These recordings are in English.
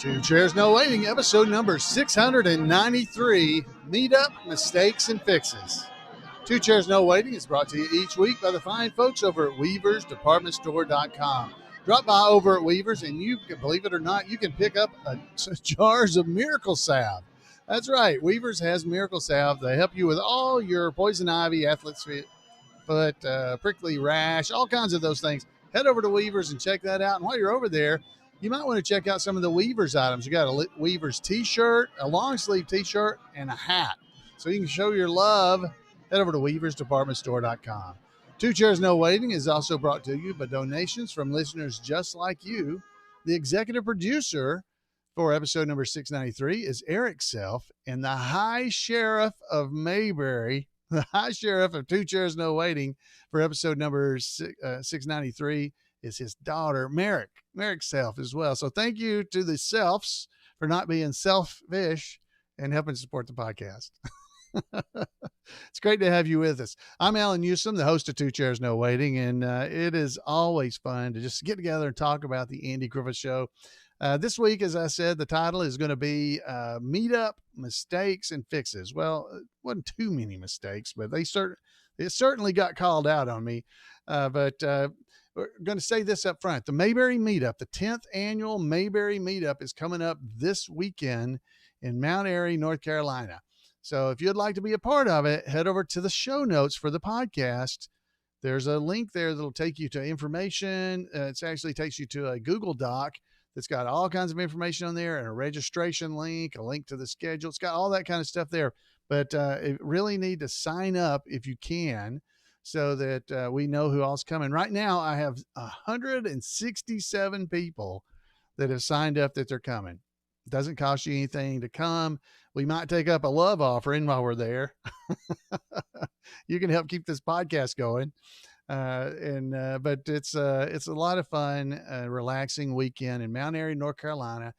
Two Chairs No Waiting, episode number 693, Meetup, Mistakes, and Fixes. Two Chairs No Waiting is brought to you each week by the fine folks over at weaversdepartmentstore.com. Drop by over at Weavers, and you can, believe it or not, you can pick up jars of Miracle Salve. That's right, Weavers has Miracle Salve. They help you with all your poison ivy, athlete's foot, prickly rash, all kinds of those things. Head over to Weavers and check that out. And while you're over there, you might want to check out some of the Weavers items. You got a Weavers t-shirt, a long sleeve t-shirt, and a hat. So you can show your love. Head over to weaversdepartmentstore.com. Two Chairs No Waiting is also brought to you by donations from listeners just like you. The executive producer for episode number 693 is Eric Self, and the High Sheriff of Mayberry, the High Sheriff of Two Chairs No Waiting for episode number 693 is his daughter, Merrick Self as well. So thank you to the Selfs for not being selfish and helping support the podcast. It's great to have you with us. I'm Alan Newsom, the host of Two Chairs No Waiting, and it is always fun to just get together and talk about the Andy Griffith Show. This week, as I said, the title is going to be Meetup, Mistakes, and Fixes. Well, it wasn't too many mistakes, but it certainly got called out on me. But we're going to say this up front. The Mayberry Meetup, the 10th annual Mayberry Meetup is coming up this weekend in Mount Airy, North Carolina. So if you'd like to be a part of it, head over to the show notes for the podcast. There's a link there that'll take you to information. It actually takes you to a Google Doc that's got all kinds of information on there and a registration link, a link to the schedule. It's got all that kind of stuff there. But you really need to sign up if you can, so that we know who all's coming. Right now, I have 167 people that have signed up that they're coming. It doesn't cost you anything to come. We might take up a love offering while we're there. You can help keep this podcast going. But it's a lot of fun, relaxing weekend in Mount Airy, North Carolina.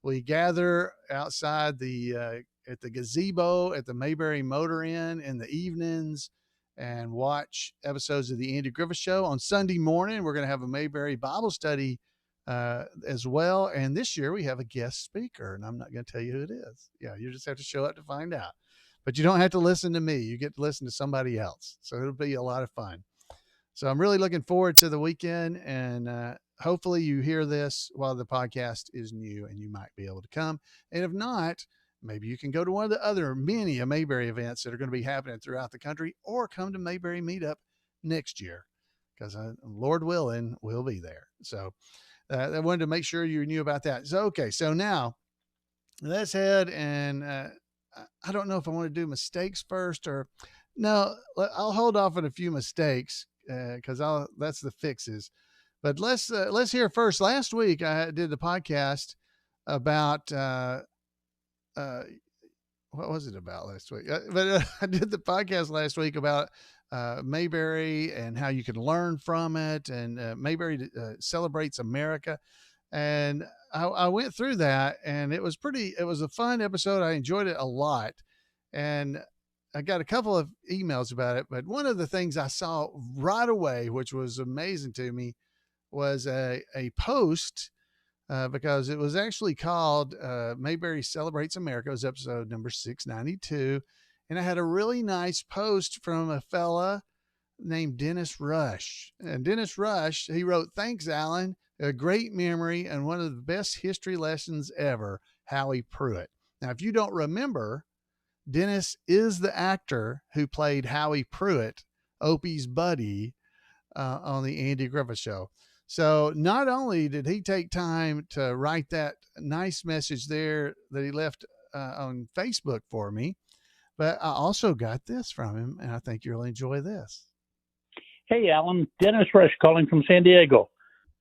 We gather outside at the gazebo at the Mayberry Motor Inn in the evenings and watch episodes of the Andy Griffith Show. On Sunday morning, we're going to have a Mayberry Bible study as well. And this year we have a guest speaker, and I'm not going to tell you who it is. Yeah, you just have to show up to find out. But you don't have to listen to me. You get to listen to somebody else. So it'll be a lot of fun. So I'm really looking forward to the weekend, and hopefully you hear this while the podcast is new and you might be able to come. And if not, maybe you can go to one of the other many Mayberry events that are going to be happening throughout the country, or come to Mayberry Meetup next year, because Lord willing, we'll be there. So I wanted to make sure you knew about that. So, okay. So now let's head and I don't know if I want to do mistakes first, or no, I'll hold off on a few mistakes because that's the fixes. But let's hear first. Last week I did the podcast about what was it about last week? I did the podcast last week about Mayberry and how you can learn from it, and Mayberry celebrates America. And I went through that, and it was a fun episode. I enjoyed it a lot. And I got a couple of emails about it, but one of the things I saw right away, which was amazing to me, was a post, because it was actually called Mayberry Celebrates America. It was episode number 692. And I had a really nice post from a fella named Dennis Rush. And Dennis Rush, he wrote, "Thanks, Alan. A great memory and one of the best history lessons ever, Howie Pruitt." Now, if you don't remember, Dennis is the actor who played Howie Pruitt, Opie's buddy, on the Andy Griffith Show. So not only did he take time to write that nice message there that he left on Facebook for me, but I also got this from him, and I think you'll enjoy this. Hey, Alan. Dennis Rush calling from San Diego.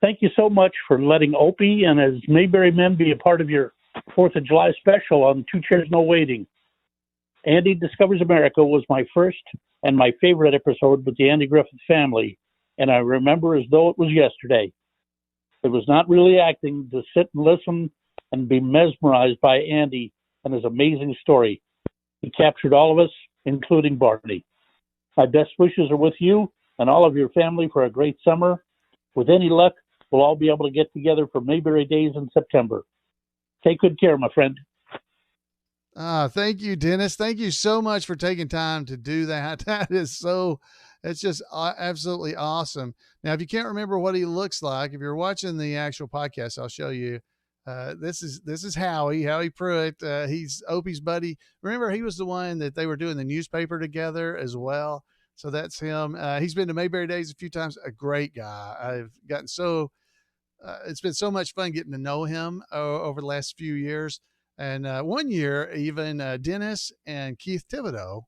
Thank you so much for letting Opie and his Mayberry men be a part of your 4th of July special on Two Chairs No Waiting. Andy Discovers America was my first and my favorite episode with the Andy Griffith family, and I remember as though it was yesterday. It was not really acting to sit and listen and be mesmerized by Andy and his amazing story. He captured all of us, including Barney. My best wishes are with you and all of your family for a great summer. With any luck, we'll all be able to get together for Mayberry Days in September. Take good care, my friend. Thank you, Dennis. Thank you so much for taking time to do that. It's just absolutely awesome. Now, if you can't remember what he looks like, if you're watching the actual podcast, I'll show you. This is Howie Pruitt. He's Opie's buddy. Remember, he was the one that they were doing the newspaper together as well. So that's him. He's been to Mayberry Days a few times. A great guy. I've gotten it's been so much fun getting to know him over the last few years. And one year, even Dennis and Keith Thibodeau,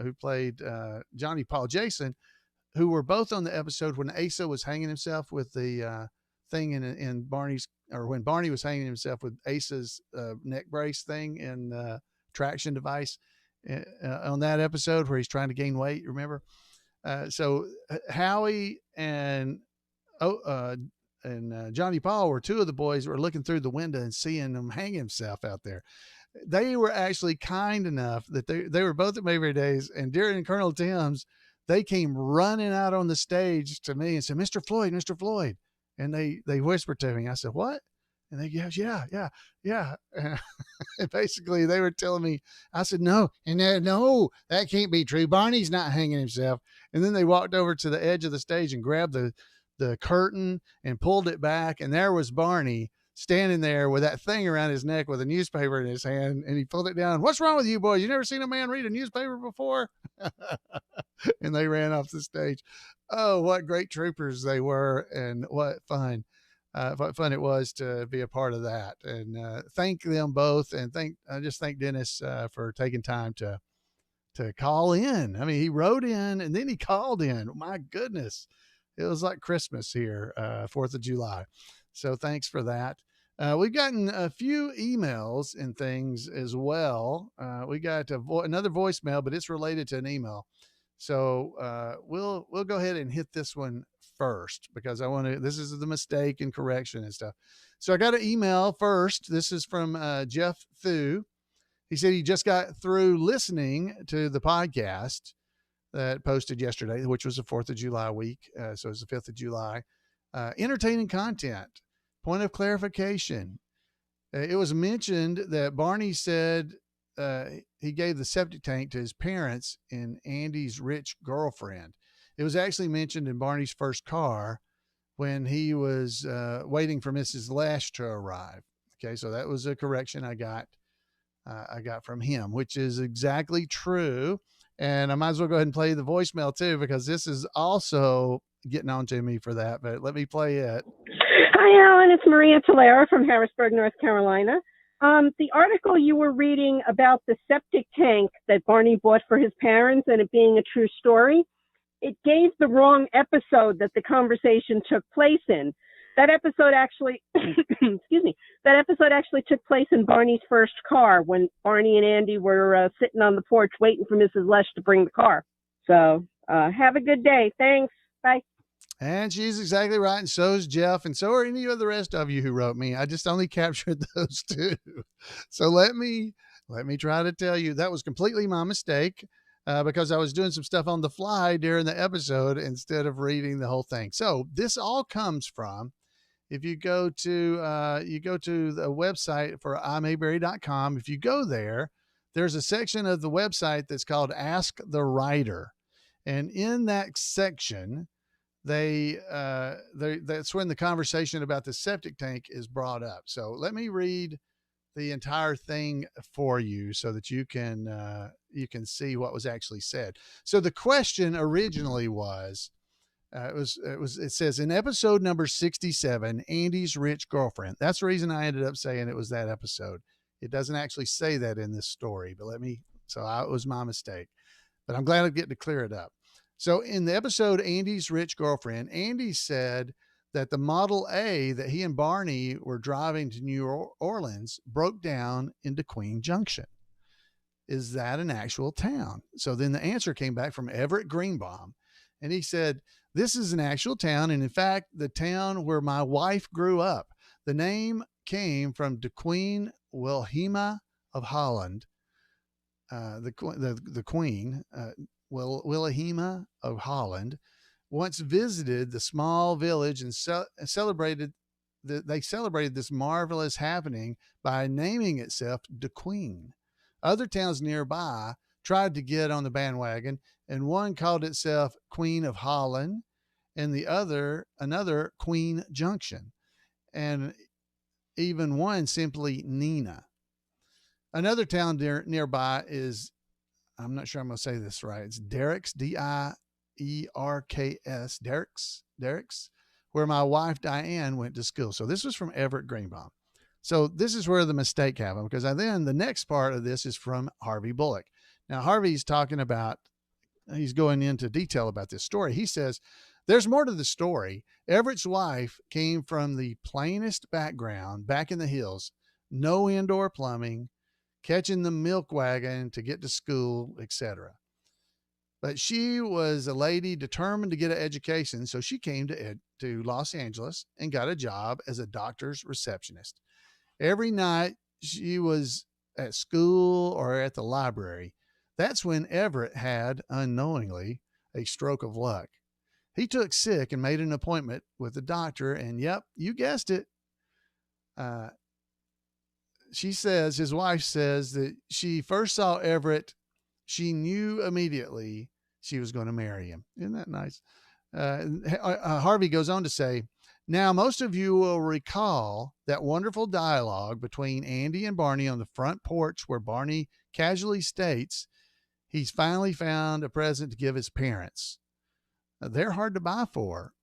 who played Johnny Paul Jason, who were both on the episode when Asa was hanging himself with the thing in Barney's, or when Barney was hanging himself with Asa's neck brace thing and traction device on that episode where he's trying to gain weight. Remember? So Howie and Johnny Paul were two of the boys who were looking through the window and seeing him hang himself out there. They were actually kind enough that they were both at Mayberry Days, and during Colonel Tim's, they came running out on the stage to me and said, Mr. Floyd, Mr. Floyd. And they whispered to me. I said, what? And they goes, yeah. And basically they were telling me, I said, no, that can't be true. Barney's not hanging himself. And then they walked over to the edge of the stage and grabbed the curtain and pulled it back. And there was Barney standing there with that thing around his neck with a newspaper in his hand. And he pulled it down. What's wrong with you boys? You never seen a man read a newspaper before? And they ran off the stage. Oh, what great troopers they were. And what fun it was to be a part of that. And thank them both. And I just thank Dennis for taking time to call in. I mean, he wrote in and then he called in. My goodness. It was like Christmas here, 4th of July. So thanks for that. We've gotten a few emails and things as well. We got another voicemail, but it's related to an email. So we'll go ahead and hit this one first because this is the mistake and correction and stuff. So I got an email first. This is from Jeff Thu. He said he just got through listening to the podcast that posted yesterday, which was the 4th of July week. So it's the 5th of July. Entertaining content. Point of clarification. It was mentioned that Barney said he gave the septic tank to his parents in Andy's rich girlfriend. It was actually mentioned in Barney's first car when he was waiting for Mrs. Lash to arrive. Okay, so that was a correction I got from him, which is exactly true. And I might as well go ahead and play the voicemail too, because this is also getting on to me for that, but let me play it. Hi, Alan. It's Maria Tolera from Harrisburg, North Carolina. The article you were reading about the septic tank that Barney bought for his parents and it being a true story, it gave the wrong episode that the conversation took place in. That episode actually, that episode actually took place in Barney's first car when Barney and Andy were sitting on the porch waiting for Mrs. Lesh to bring the car. So have a good day. Thanks. Bye. And she's exactly right. And so is Jeff. And so are any of the rest of you who wrote me. I just only captured those two. So let me try to tell you that was completely my mistake because I was doing some stuff on the fly during the episode instead of reading the whole thing. So this all comes from, if you go to the website for imayberry.com, if you go there, there's a section of the website that's called Ask the Writer. And in that section, that's when the conversation about the septic tank is brought up. So let me read the entire thing for you so that you can see what was actually said. So the question originally was, it says in episode number 67, Andy's rich girlfriend. That's the reason I ended up saying it was that episode. It doesn't actually say that in this story, but it was my mistake, but I'm glad I'm getting to clear it up. So in the episode, Andy's rich girlfriend, Andy said that the Model A that he and Barney were driving to New Orleans broke down into Queen Junction. Is that an actual town? So then the answer came back from Everett Greenbaum. And he said, this is an actual town. And in fact, the town where my wife grew up. The name came from the Queen Wilhelmina of Holland. The Queen, Wilhelmina of Holland, once visited the small village and celebrated they celebrated this marvelous happening by naming itself De Queen. Other towns nearby tried to get on the bandwagon, and one called itself Queen of Holland, and another Queen Junction, and even one simply Nina. Another town nearby is, I'm not sure I'm going to say this right. It's Derricks, Dierks, Derricks, where my wife Diane went to school. So this was from Everett Greenbaum. So this is where the mistake happened, because then the next part of this is from Harvey Bullock. Now, Harvey's he's going into detail about this story. He says, there's more to the story. Everett's wife came from the plainest background back in the hills, no indoor plumbing, catching the milk wagon to get to school, etc. But she was a lady determined to get an education, so she came to Los Angeles and got a job as a doctor's receptionist. Every night she was at school or at the library. That's when Everett had, unknowingly, a stroke of luck. He took sick and made an appointment with the doctor, and yep, you guessed it. His wife says that she first saw Everett, she knew immediately she was going to marry him. Isn't that nice? Harvey goes on to say, now, most of you will recall that wonderful dialogue between Andy and Barney on the front porch, where Barney casually states he's finally found a present to give his parents. They're hard to buy for,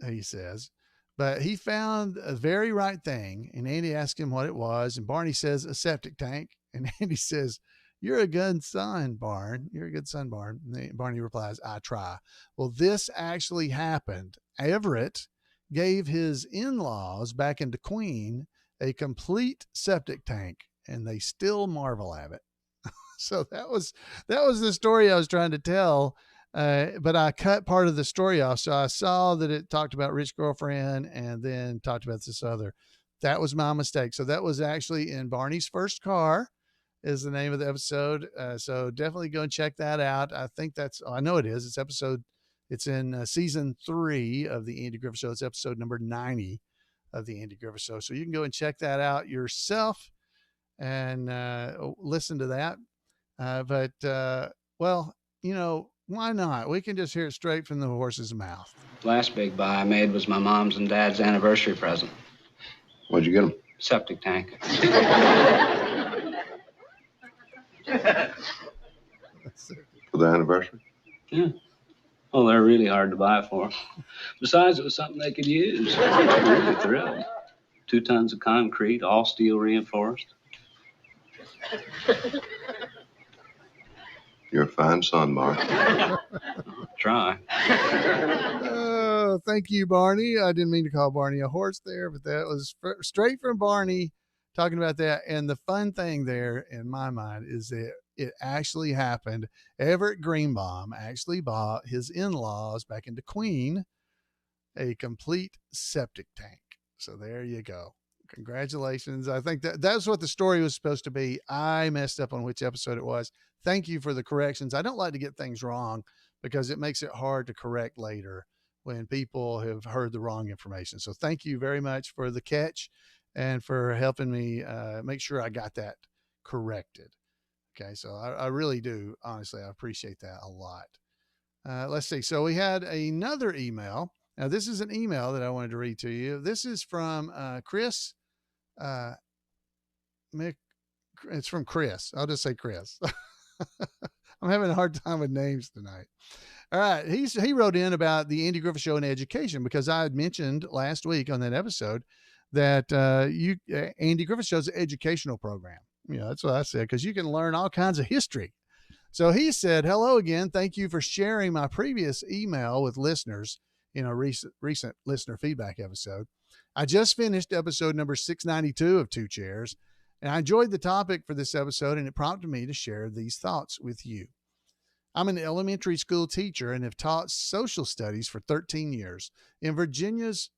he says, but he found a very right thing. And Andy asked him what it was. And Barney says, a septic tank. And Andy says, you're a good son, Barn. You're a good son, Barn. And Barney replies, I try. Well, this actually happened. Everett gave his in-laws back into Queen a complete septic tank, and they still marvel at it. So that was the story I was trying to tell. But I cut part of the story off. So I saw that it talked about Rich Girlfriend and then talked about this other. That was my mistake. So that was actually in Barney's First Car is the name of the episode. So definitely go and check that out. I think I know it is. It's in season 3 of the Andy Griffith Show. It's episode number 90 of the Andy Griffith Show. So you can go and check that out yourself and listen to that. Well, why not? We can just hear it straight from the horse's mouth. Last big buy I made was my mom's and dad's anniversary present. What'd you get them? Septic tank. For the anniversary? Yeah. Oh, they're really hard to buy for. Besides, it was something they could use. Really thrilled. 2 tons of concrete, all steel reinforced. You're a fine son, Mark. Try. Oh, thank you, Barney. I didn't mean to call Barney a horse there, but that was straight from Barney talking about that. And the fun thing there in my mind is that it actually happened. Everett Greenbaum actually bought his in-laws back into Queen a complete septic tank. So there you go. Congratulations. I think that's what the story was supposed to be. I messed up on which episode it was. Thank you for the corrections. I don't like to get things wrong because it makes it hard to correct later when people have heard the wrong information. So thank you very much for the catch and for helping me make sure I got that corrected. Okay, so I really do. Honestly, I appreciate that a lot. Let's see. So we had another email. Now, this is an email that I wanted to read to you. This is from Chris. It's from Chris. I'll just say Chris. I'm having a hard time with names tonight. All right. He wrote in about the Andy Griffith Show and education, because I had mentioned last week on that episode that Andy Griffith Show's an educational program. That's what I said, because you can learn all kinds of history. So he said, hello again. Thank you for sharing my previous email with listeners in a recent listener feedback episode. I just finished episode number 692 of Two Chairs, and I enjoyed the topic for this episode, and it prompted me to share these thoughts with you. I'm an elementary school teacher and have taught social studies for 13 years. In Virginia's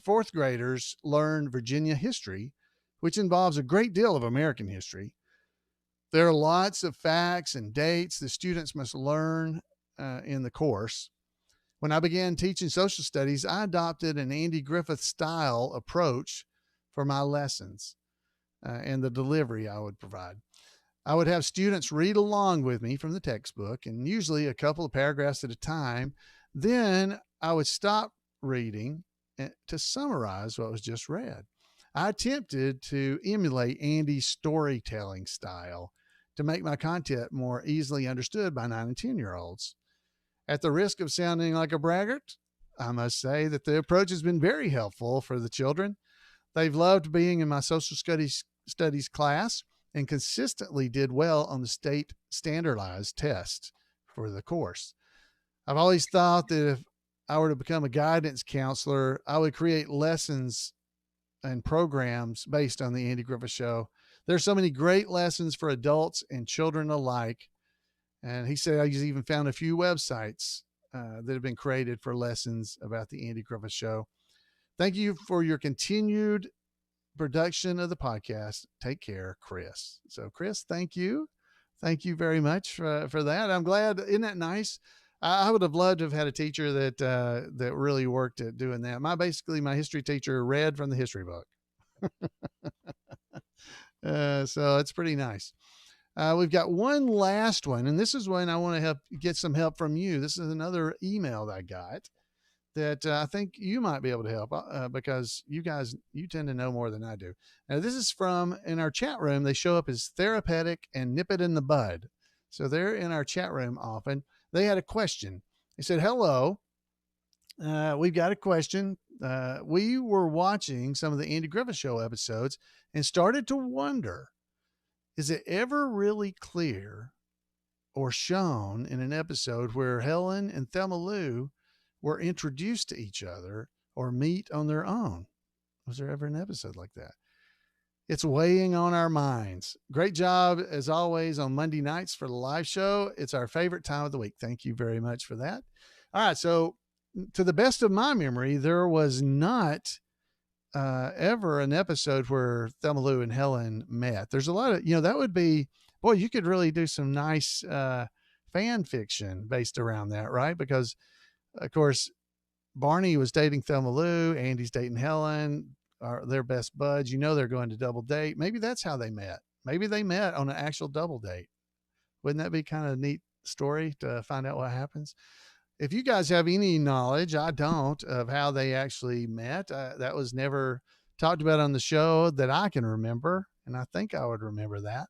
fourth graders learn Virginia history, which involves a great deal of American history. There are lots of facts and dates the students must learn in the course. When I began teaching social studies, I adopted an Andy Griffith style approach for my lessons and the delivery I would provide. I would have students read along with me from the textbook, and usually a couple of paragraphs at a time. Then I would stop reading to summarize what was just read. I attempted to emulate Andy's storytelling style to make my content more easily understood by 9 and 10-year-olds. At the risk of sounding like a braggart, I must say that the approach has been very helpful for the children. They've loved being in my social studies class and consistently did well on the state standardized test for the course. I've always thought that if I were to become a guidance counselor, I would create lessons and programs based on the Andy Griffith Show. There's so many great lessons for adults and children alike. And he said he's even found a few websites that have been created for lessons about the Andy Griffith Show. Thank you for your continued production of the podcast. Take care, Chris. So, Chris, thank you. Thank you very much for that. I'm glad. Isn't that nice? I would have loved to have had a teacher that really worked at doing that. My history teacher read from the history book. So it's pretty nice. We've got one last one, and this is when I want to get some help from you. This is another email that I got that I think you might be able to help because you tend to know more than I do. Now, this is from in our chat room. They show up as therapeutic and nip it in the bud. So they're in our chat room often. They had a question. They said, hello, we've got a question. We were watching some of the Andy Griffith Show episodes and started to wonder, is it ever really clear or shown in an episode where Helen and Thelma Lou were introduced to each other or meet on their own? Was there ever an episode like that? It's weighing on our minds. Great job, as always, on Monday nights for the live show. It's our favorite time of the week. Thank you very much for that. All right. So to the best of my memory, there was not ever an episode where Thelma Lou and Helen met. There's a lot of, that would be, boy, you could really do some nice fan fiction based around that, right? Because, of course, Barney was dating Thelma Lou, Andy's dating Helen, are their best buds. They're going to double date. Maybe that's how they met. Maybe they met on an actual double date. Wouldn't that be kind of a neat story to find out what happens? If you guys have any knowledge, I don't, of how they actually met. That was never talked about on the show that I can remember. And I think I would remember that,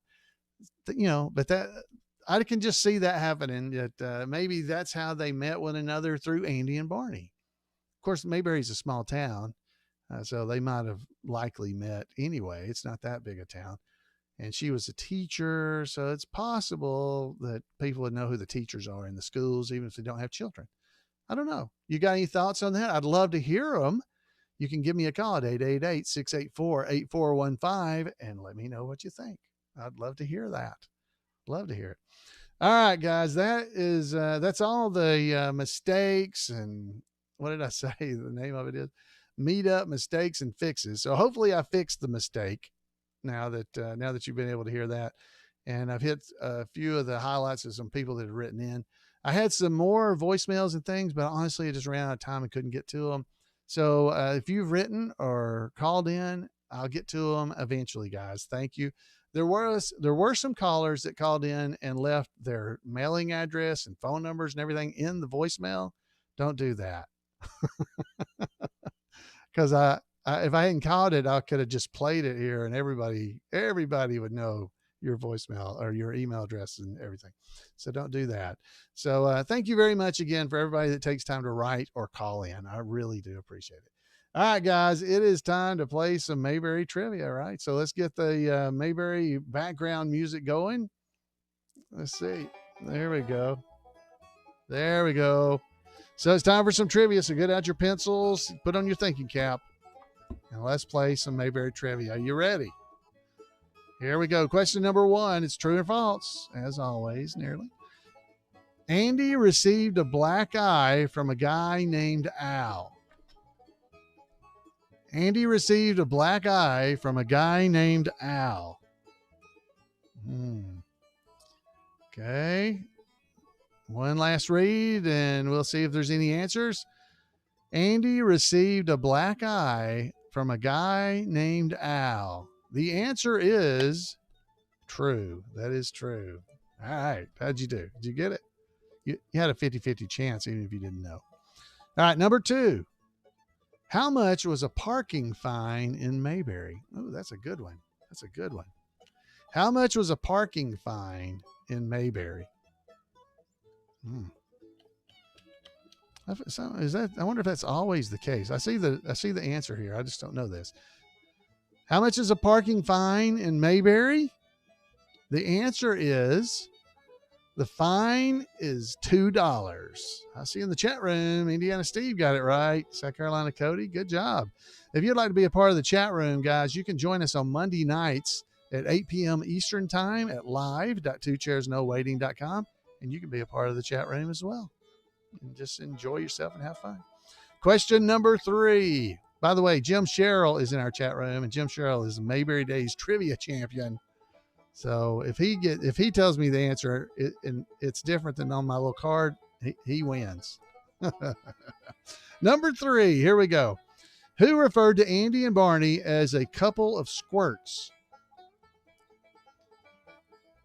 but that I can just see that happening, that maybe that's how they met one another, through Andy and Barney. Of course, Mayberry's a small town. So they might have likely met anyway. It's not that big a town. And she was a teacher. So it's possible that people would know who the teachers are in the schools, even if they don't have children. I don't know. You got any thoughts on that? I'd love to hear them. You can give me a call at 888-684-8415 and let me know what you think. I'd love to hear that. Love to hear it. All right, guys, that's all the mistakes. And what did I say? The name of it is Meetup, Mistakes and Fixes. So hopefully I fixed the mistake now that you've been able to hear that. And I've hit a few of the highlights of some people that have written in. I had some more voicemails and things, but honestly, I just ran out of time and couldn't get to them. So if you've written or called in, I'll get to them eventually, guys. Thank you. There were some callers that called in and left their mailing address and phone numbers and everything in the voicemail. Don't do that. Because if I hadn't called it, I could have just played it here and everybody would know your voicemail or your email address and everything. So don't do that. So thank you very much again for everybody that takes time to write or call in. I really do appreciate it. All right, guys, it is time to play some Mayberry trivia, right? So let's get the Mayberry background music going. Let's see. There we go. There we go. So it's time for some trivia. So get out your pencils, put on your thinking cap, and let's play some Mayberry trivia. Are you ready? Here we go. Question number 1. It's true or false, as always, nearly. Andy received a black eye from a guy named Al. Andy received a black eye from a guy named Al. Okay. One last read, and we'll see if there's any answers. Andy received a black eye from a guy named Al. The answer is true. That is true. All right. How'd you do? Did you get it? You had a 50-50 chance, even if you didn't know. All right. Number 2. How much was a parking fine in Mayberry? Oh, that's a good one. That's a good one. How much was a parking fine in Mayberry? Is that? I wonder if that's always the case. I see the answer here. I just don't know this. How much is a parking fine in Mayberry? The answer is the fine is $2. I see in the chat room, Indiana Steve got it right. South Carolina Cody, good job. If you'd like to be a part of the chat room, guys, you can join us on Monday nights at 8 p.m. Eastern time at live.twochairsnowaiting.com, and you can be a part of the chat room as well. And just enjoy yourself and have fun. Question number 3. By the way, Jim Sherrill is in our chat room, and Jim Sherrill is Mayberry Days trivia champion. So if he tells me the answer, and it's different than on my little card, he wins. Number 3, here we go. Who referred to Andy and Barney as a couple of squirts?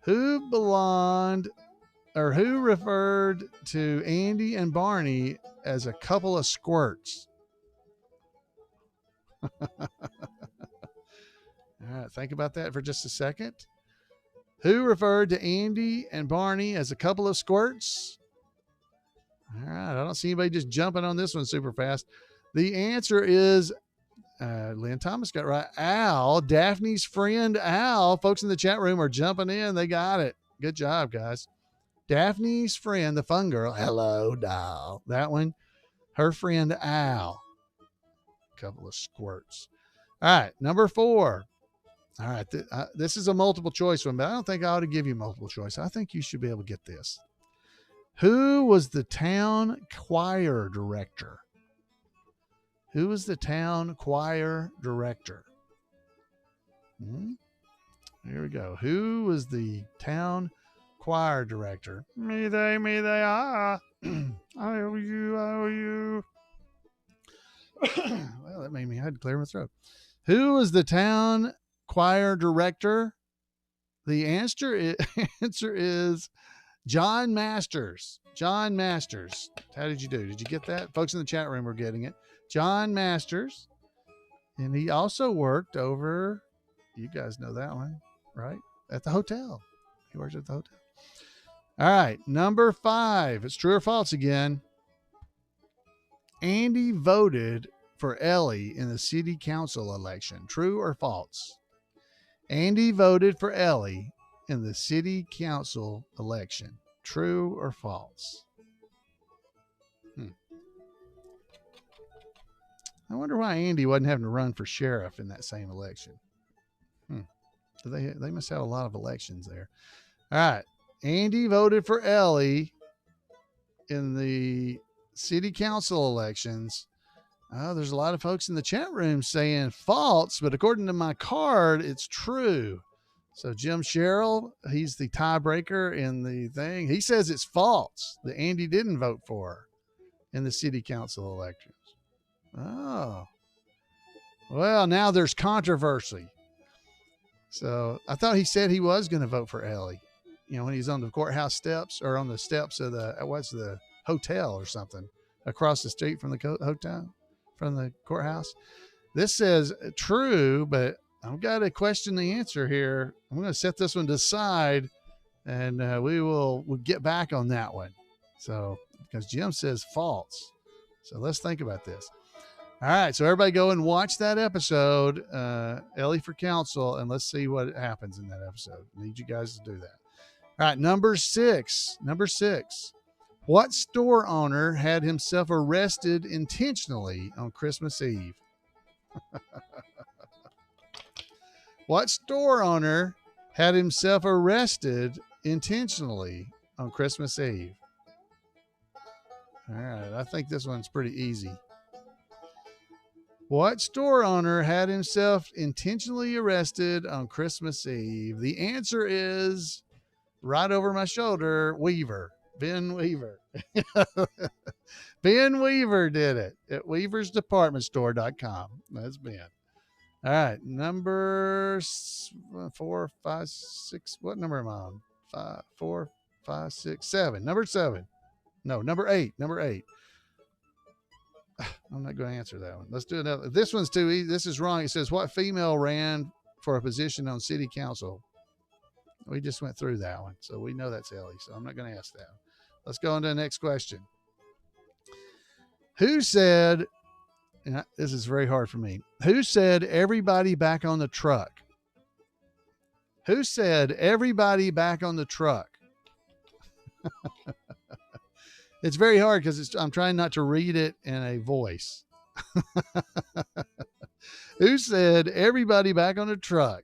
Who referred to Andy and Barney as a couple of squirts? All right, think about that for just a second. Who referred to Andy and Barney as a couple of squirts? All right, I don't see anybody just jumping on this one super fast. The answer is, Lynn Thomas got right. Al, Daphne's friend Al. Folks in the chat room are jumping in. They got it. Good job, guys. Daphne's friend, the fun girl. Hello, doll. That one. Her friend Al. Couple of squirts. All right, number 4. All right, this is a multiple choice one, but I don't think I ought to give you multiple choice. I think you should be able to get this. Who was the town choir director? Who was the town choir director? Here we go. Who was the town choir director? Me, they, ah. I owe you. Well, that made me, I had to clear my throat. Who was the town choir director? The answer is John Masters. John Masters. How did you do? Did you get that? Folks in the chat room were getting it. John Masters. And he also worked over, you guys know that one, right? At the hotel. He worked at the hotel. All right. Number 5. It's true or false again. Andy voted for Ellie in the city council election. True or false? Andy voted for Ellie in the city council election. True or false? I wonder why Andy wasn't having to run for sheriff in that same election. So they must have a lot of elections there. All right. Andy voted for Ellie in the city council elections. Oh, there's a lot of folks in the chat room saying false, but according to my card, it's true. So Jim Sherrill, he's the tiebreaker in the thing. He says it's false that Andy didn't vote for her in the city council elections. Oh, well, now there's controversy. So I thought he said he was going to vote for Ellie, you know, when he's on the courthouse steps or on the steps of the hotel or something across the street from the hotel, from the courthouse. This says true, but I've got to question the answer here. I'm going to set this one to the side, and we'll get back on that one. So, because Jim says false. So let's think about this. All right. So everybody go and watch that episode, Ellie for Council, and let's see what happens in that episode. I need you guys to do that. All right. Number 6. What store owner had himself arrested intentionally on Christmas Eve? What store owner had himself arrested intentionally on Christmas Eve? All right, I think this one's pretty easy. What store owner had himself intentionally arrested on Christmas Eve? The answer is right over my shoulder, Weaver. Ben Weaver. Ben Weaver did it at weaversdepartmentstore.com. That's Ben. All right, number 4, 5, 6. What number am I on? 5, 4, 5, 6, 7. Number 7. No, number 8. Number 8. I'm not going to answer that one. Let's do another. This one's too easy. This is wrong. It says, what female ran for a position on city council? We just went through that one, so we know that's Ellie, so I'm not going to ask that one. Let's go on to the next question. Who said, and this is very hard for me, who said everybody back on the truck? Who said everybody back on the truck? It's very hard because I'm trying not to read it in a voice. Who said everybody back on the truck?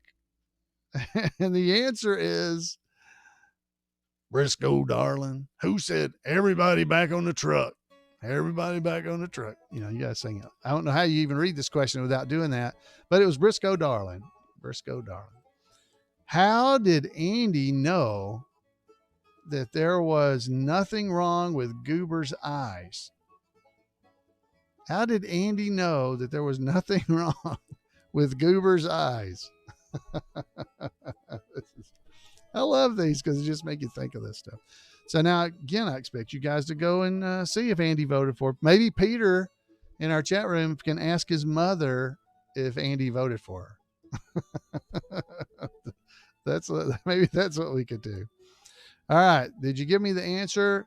And the answer is Briscoe, darling. Who said everybody back on the truck? Everybody back on the truck. You know, you got to sing it. I don't know how you even read this question without doing that, but it was Briscoe, darling. Briscoe, darling. How did Andy know that there was nothing wrong with Goober's eyes? How did Andy know that there was nothing wrong with Goober's eyes? I love these because it just make you think of this stuff. So now, again, I expect you guys to go and see if Andy voted for. Maybe Peter in our chat room can ask his mother if Andy voted for her. Maybe that's what we could do. All right. Did you give me the answer?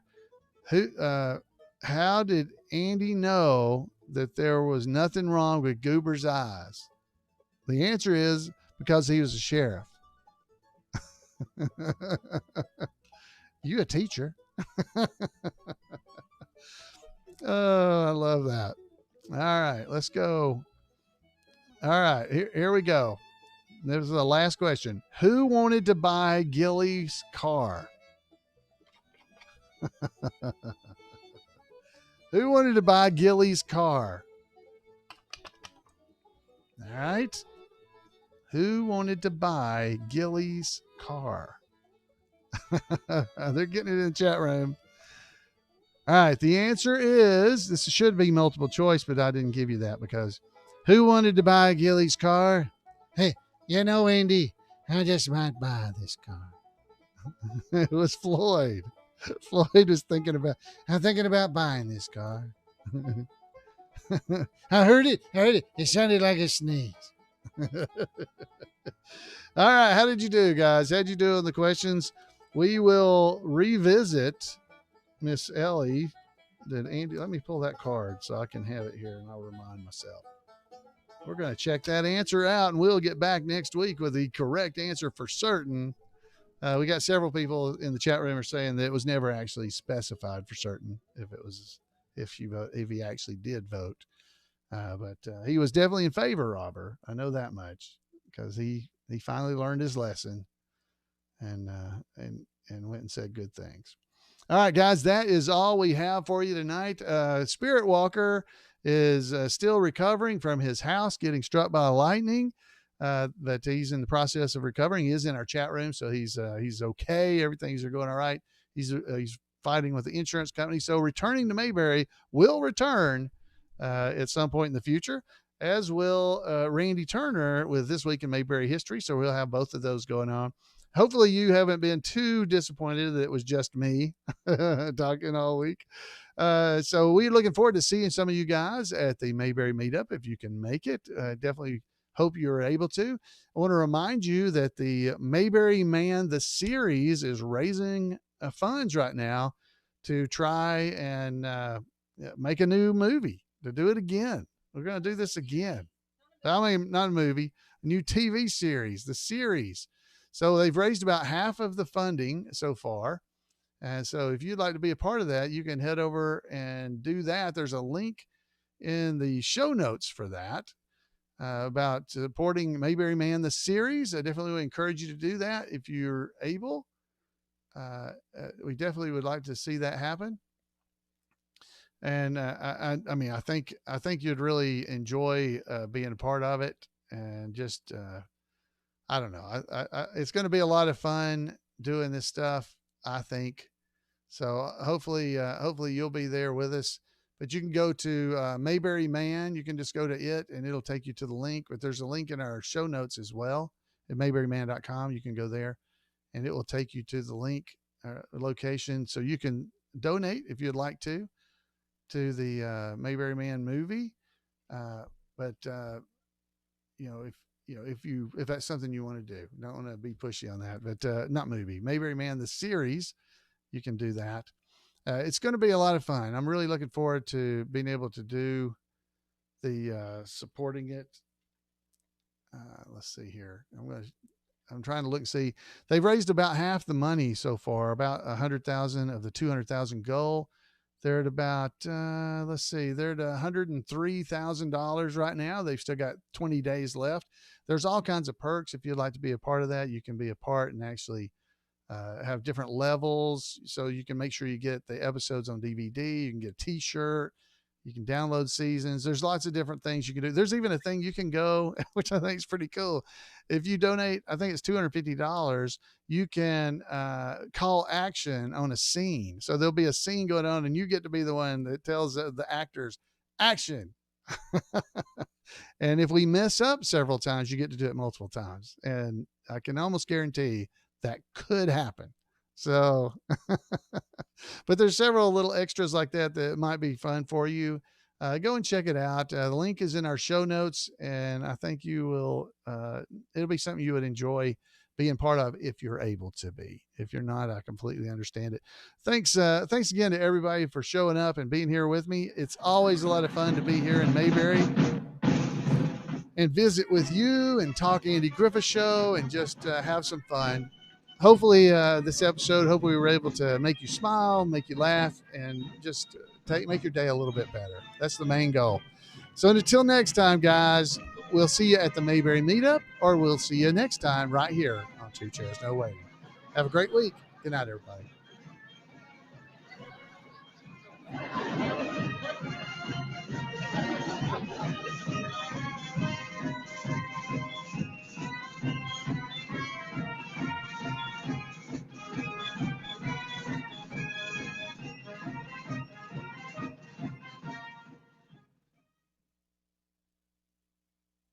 How did Andy know that there was nothing wrong with Goober's eyes? The answer is because he was a sheriff. You a teacher. Oh, I love that. All right, let's go. All right, here we go. This is the last question. Who wanted to buy Gilly's car? Who wanted to buy Gilly's car? All right. Who wanted to buy Gilly's car? They're getting it in the chat room. All right. The answer is, this should be multiple choice, but I didn't give you that because who wanted to buy Gilly's car? Hey, Andy, I just might buy this car. It was Floyd. Floyd was I'm thinking about buying this car. I heard it. It sounded like a sneeze. All right. How did you do, guys? How'd you do on the questions? We will revisit Miss Ellie. Did Andy, let me pull that card so I can have it here and I'll remind myself. We're going to check that answer out and we'll get back next week with the correct answer for certain. We got several people in the chat room are saying that it was never actually specified for certain if he actually did vote. But he was definitely in favor of her. I know that much because he finally learned his lesson and went and said good things. All right, guys, that is all we have for you tonight. Spirit Walker is still recovering from his house getting struck by lightning, but he's in the process of recovering. He is in our chat room, so he's okay. Everything's going all right. He's fighting with the insurance company. So returning to Mayberry will return at some point in the future, as will Randy Turner with This Week in Mayberry History. So we'll have both of those going on. Hopefully you haven't been too disappointed that it was just me talking all week. So we're looking forward to seeing some of you guys at the Mayberry Meetup if you can make it. Definitely hope you're able to. I want to remind you that the Mayberry Man, the series, is raising funds right now to try and make a new movie, to do it again. We're going to do this again. I mean, not a movie, a new TV series, the series. So they've raised about half of the funding so far. And so if you'd like to be a part of that, you can head over and do that. There's a link in the show notes for that about supporting Mayberry Man, the series. I definitely would encourage you to do that if you're able. We definitely would like to see that happen. And I mean, I think you'd really enjoy being a part of it, and just I don't know. It's going to be a lot of fun doing this stuff, I think. So hopefully you'll be there with us. But you can go to Mayberry Man. You can just go to it, and it'll take you to the link. But there's a link in our show notes as well at mayberryman.com. You can go there, and it will take you to the link location, so you can donate if you'd like to the Mayberry Man movie. But if that's something you want to do, don't want to be pushy on that. But not movie, Mayberry Man the series, you can do that. It's going to be a lot of fun. I'm really looking forward to being able to do the supporting it. Let's see here. I'm trying to look and see. They've raised about half the money so far, about 100,000 of the 200,000 goal. They're at about, they're at $103,000 right now. They've still got 20 days left. There's all kinds of perks. If you'd like to be a part of that, you can be a part and actually have different levels. So you can make sure you get the episodes on DVD. You can get a t-shirt. You can download seasons. There's lots of different things you can do. There's even a thing you can go, which I think is pretty cool. If you donate, I think it's $250, you can call action on a scene. So there'll be a scene going on, and you get to be the one that tells the actors, action. And if we mess up several times, you get to do it multiple times. And I can almost guarantee that could happen. So, but there's several little extras like that might be fun for you. Go and check it out. The link is in our show notes, and I think you will, it'll be something you would enjoy being part of if you're able to be. If you're not, I completely understand it. Thanks again to everybody for showing up and being here with me. It's always a lot of fun to be here in Mayberry and visit with you and talk Andy Griffith Show and just have some fun. Hopefully this episode, we were able to make you smile, make you laugh, and just make your day a little bit better. That's the main goal. So until next time, guys, we'll see you at the Mayberry Meetup, or we'll see you next time right here on Two Chairs No Waiting. Have a great week. Good night, everybody.